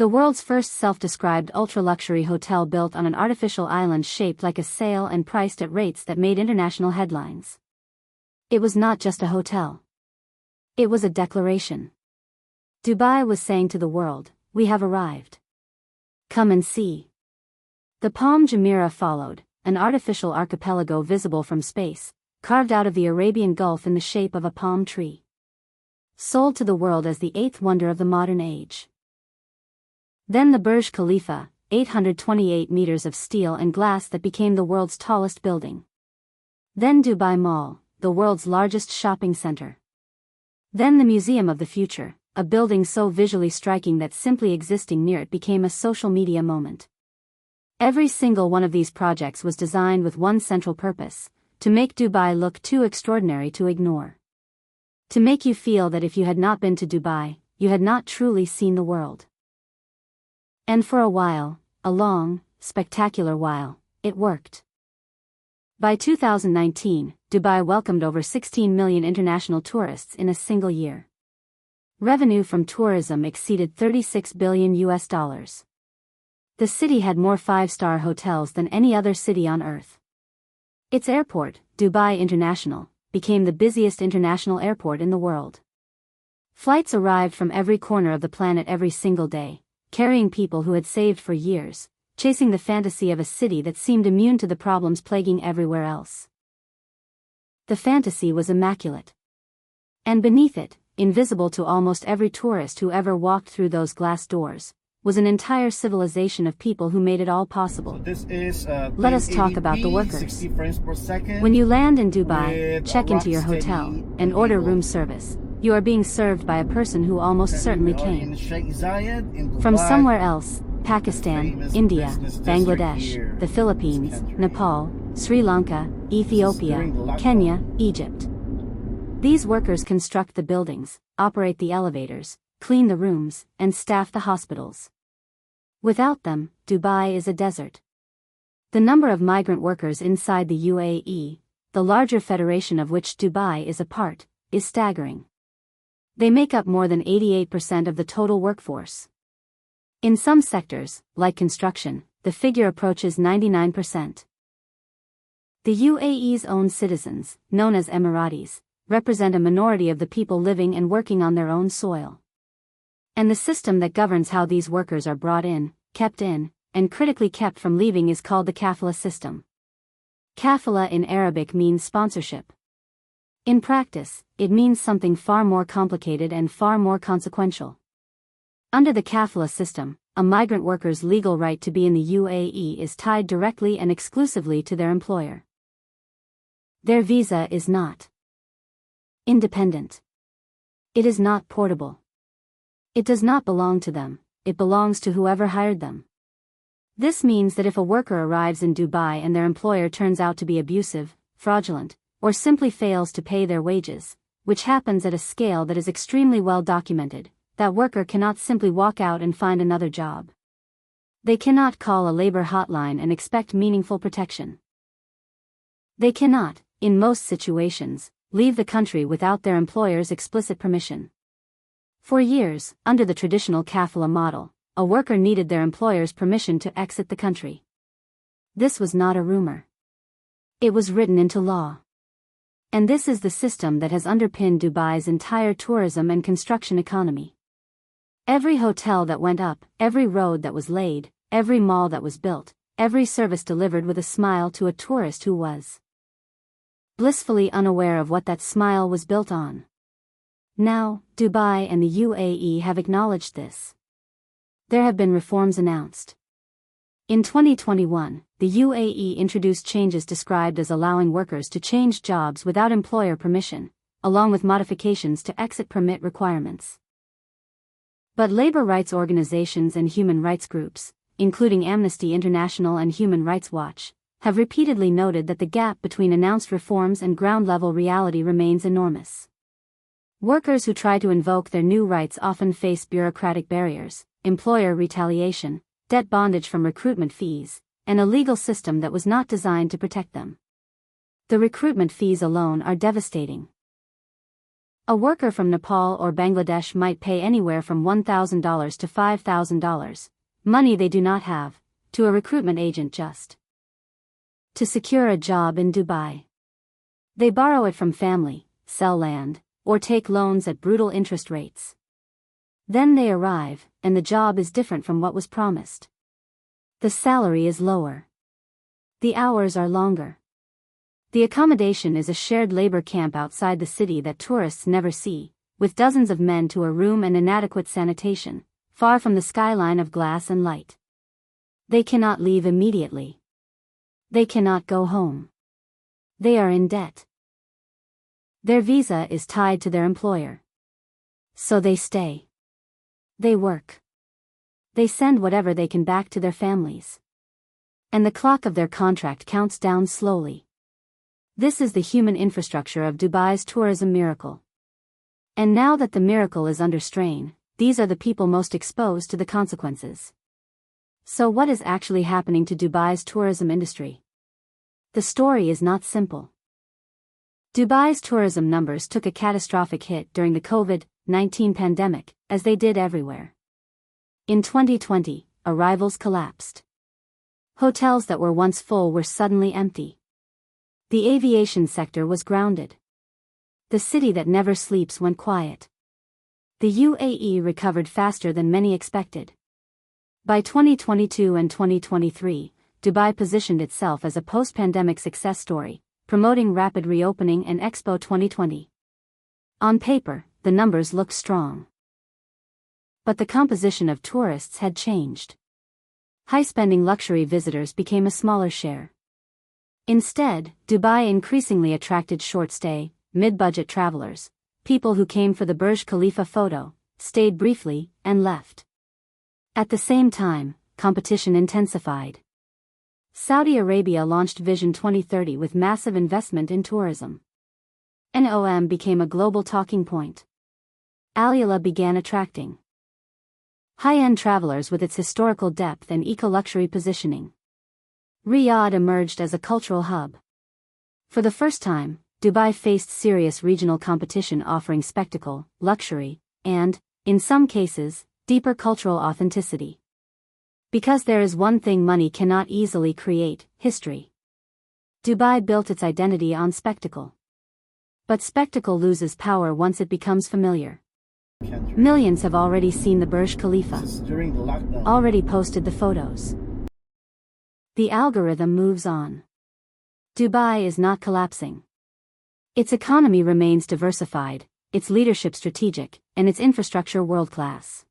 The world's first self-described ultra-luxury hotel built on an artificial island shaped like a sail and priced at rates that made international headlines. It was not just a hotel. It was a declaration. Dubai was saying to the world, "We have arrived. Come and see." The Palm Jumeirah followed, an artificial archipelago visible from space, carved out of the Arabian Gulf in the shape of a palm tree. Sold to the world as the eighth wonder of the modern age. Then the Burj Khalifa, 828 meters of steel and glass that became the world's tallest building. Then Dubai Mall, the world's largest shopping center. Then the Museum of the Future, a building so visually striking that simply existing near it became a social media moment. Every single one of these projects was designed with one central purpose: to make Dubai look too extraordinary to ignore. To make you feel that if you had not been to Dubai, you had not truly seen the world. And for a while, a long, spectacular while, it worked. By 2019, Dubai welcomed over 16 million international tourists in a single year. Revenue from tourism exceeded $36 billion. The city had more five-star hotels than any other city on Earth. Its airport, Dubai International, became the busiest international airport in the world. Flights arrived from every corner of the planet every single day, carrying people who had saved for years, chasing the fantasy of a city that seemed immune to the problems plaguing everywhere else. The fantasy was immaculate. And beneath it, invisible to almost every tourist who ever walked through those glass doors, was an entire civilization of people who made it all possible. Let us talk about the workers. When you land in Dubai, check into your hotel, and order room service, you are being served by a person who almost certainly came from somewhere else: Pakistan, India, Bangladesh, the Philippines, Nepal, Sri Lanka, Ethiopia, Kenya, Egypt. These workers construct the buildings, operate the elevators, clean the rooms, and staff the hospitals. Without them, Dubai is a desert. The number of migrant workers inside the UAE, the larger federation of which Dubai is a part, is staggering. They make up more than 88% of the total workforce. In some sectors, like construction, the figure approaches 99%. The UAE's own citizens, known as Emiratis, represent a minority of the people living and working on their own soil. And the system that governs how these workers are brought in, kept in, and critically kept from leaving is called the kafala system. Kafala in Arabic means sponsorship. In practice, it means something far more complicated and far more consequential. Under the kafala system, a migrant worker's legal right to be in the UAE is tied directly and exclusively to their employer. Their visa is not independent. It is not portable. It does not belong to them, it belongs to whoever hired them. This means that if a worker arrives in Dubai and their employer turns out to be abusive, fraudulent, or simply fails to pay their wages, which happens at a scale that is extremely well documented, that worker cannot simply walk out and find another job. They cannot call a labor hotline and expect meaningful protection. They cannot, in most situations, leave the country without their employer's explicit permission. For years, under the traditional kafala model, a worker needed their employer's permission to exit the country. This was not a rumor. It was written into law. And this is the system that has underpinned Dubai's entire tourism and construction economy. Every hotel that went up, every road that was laid, every mall that was built, every service delivered with a smile to a tourist who was blissfully unaware of what that smile was built on. Now, Dubai and the UAE have acknowledged this. There have been reforms announced. In 2021, the UAE introduced changes described as allowing workers to change jobs without employer permission, along with modifications to exit permit requirements. But labor rights organizations and human rights groups, including Amnesty International and Human Rights Watch, have repeatedly noted that the gap between announced reforms and ground-level reality remains enormous. Workers who try to invoke their new rights often face bureaucratic barriers, employer retaliation, debt bondage from recruitment fees, and a legal system that was not designed to protect them. The recruitment fees alone are devastating. A worker from Nepal or Bangladesh might pay anywhere from $1,000 to $5,000, money they do not have, to a recruitment agent just to secure a job in Dubai. They borrow it from family, sell land, or take loans at brutal interest rates. Then they arrive, and the job is different from what was promised. The salary is lower. The hours are longer. The accommodation is a shared labor camp outside the city that tourists never see, with dozens of men to a room and inadequate sanitation, far from the skyline of glass and light. They cannot leave immediately. They cannot go home. They are in debt. Their visa is tied to their employer. So they stay. They work. They send whatever they can back to their families. And the clock of their contract counts down slowly. This is the human infrastructure of Dubai's tourism miracle. And now that the miracle is under strain, these are the people most exposed to the consequences. So what is actually happening to Dubai's tourism industry? The story is not simple. Dubai's tourism numbers took a catastrophic hit during the COVID-19 pandemic, as they did everywhere. In 2020, arrivals collapsed. Hotels that were once full were suddenly empty. The aviation sector was grounded. The city that never sleeps went quiet. The UAE recovered faster than many expected. By 2022 and 2023, Dubai positioned itself as a post-pandemic success story, promoting rapid reopening and Expo 2020. On paper, the numbers looked strong. But the composition of tourists had changed. High-spending luxury visitors became a smaller share. Instead, Dubai increasingly attracted short-stay, mid-budget travelers, people who came for the Burj Khalifa photo, stayed briefly, and left. At the same time, competition intensified. Saudi Arabia launched Vision 2030 with massive investment in tourism. NOM became a global talking point. Alila began attracting high-end travelers with its historical depth and eco-luxury positioning. Riyadh emerged as a cultural hub. For the first time, Dubai faced serious regional competition offering spectacle, luxury, and, in some cases, deeper cultural authenticity. Because there is one thing money cannot easily create: history. Dubai built its identity on spectacle. But spectacle loses power once it becomes familiar. Millions have already seen the Burj Khalifa, already posted the photos. The algorithm moves on. Dubai is not collapsing. Its economy remains diversified, its leadership strategic, and its infrastructure world-class.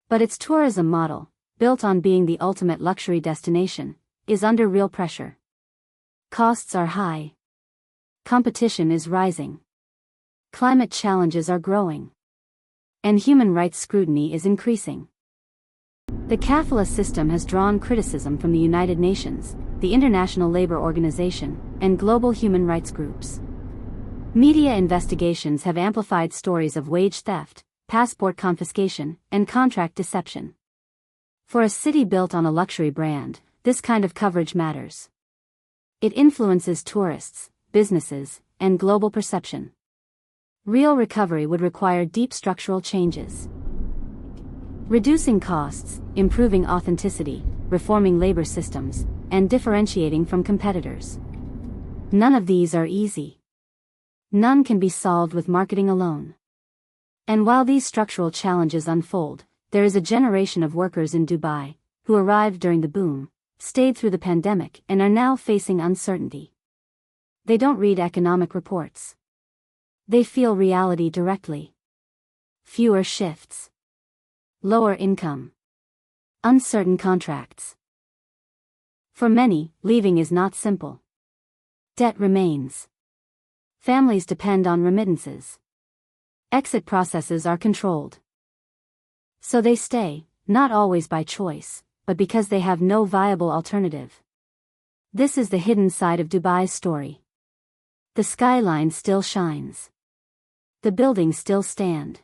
But its tourism model, built on being the ultimate luxury destination, is under real pressure. Costs are high. Competition is rising. Climate challenges are growing. And human rights scrutiny is increasing. The kafala system has drawn criticism from the United Nations, the International Labour Organization, and global human rights groups. Media investigations have amplified stories of wage theft, passport confiscation, and contract deception. For a city built on a luxury brand, this kind of coverage matters. It influences tourists, businesses, and global perception. Real recovery would require deep structural changes. Reducing costs, improving authenticity, reforming labor systems, and differentiating from competitors. None of these are easy. None can be solved with marketing alone. And while these structural challenges unfold, there is a generation of workers in Dubai, who arrived during the boom, stayed through the pandemic, and are now facing uncertainty. They don't read economic reports. They feel reality directly. Fewer shifts. Lower income. Uncertain contracts. For many, leaving is not simple. Debt remains. Families depend on remittances. Exit processes are controlled. So they stay, not always by choice, but because they have no viable alternative. This is the hidden side of Dubai's story. The skyline still shines. The buildings still stand.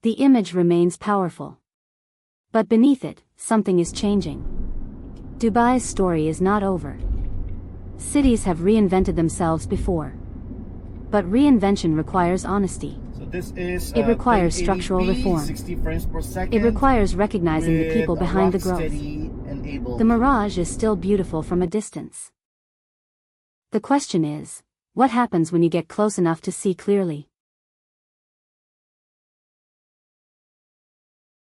The image remains powerful. But beneath it, something is changing. Dubai's story is not over. Cities have reinvented themselves before. But reinvention requires honesty. So this is It requires 1080p, structural reform. 60 frames per second. It requires recognizing the with people behind the growth. rocksteady enabled. The mirage is still beautiful from a distance. The question is, what happens when you get close enough to see clearly?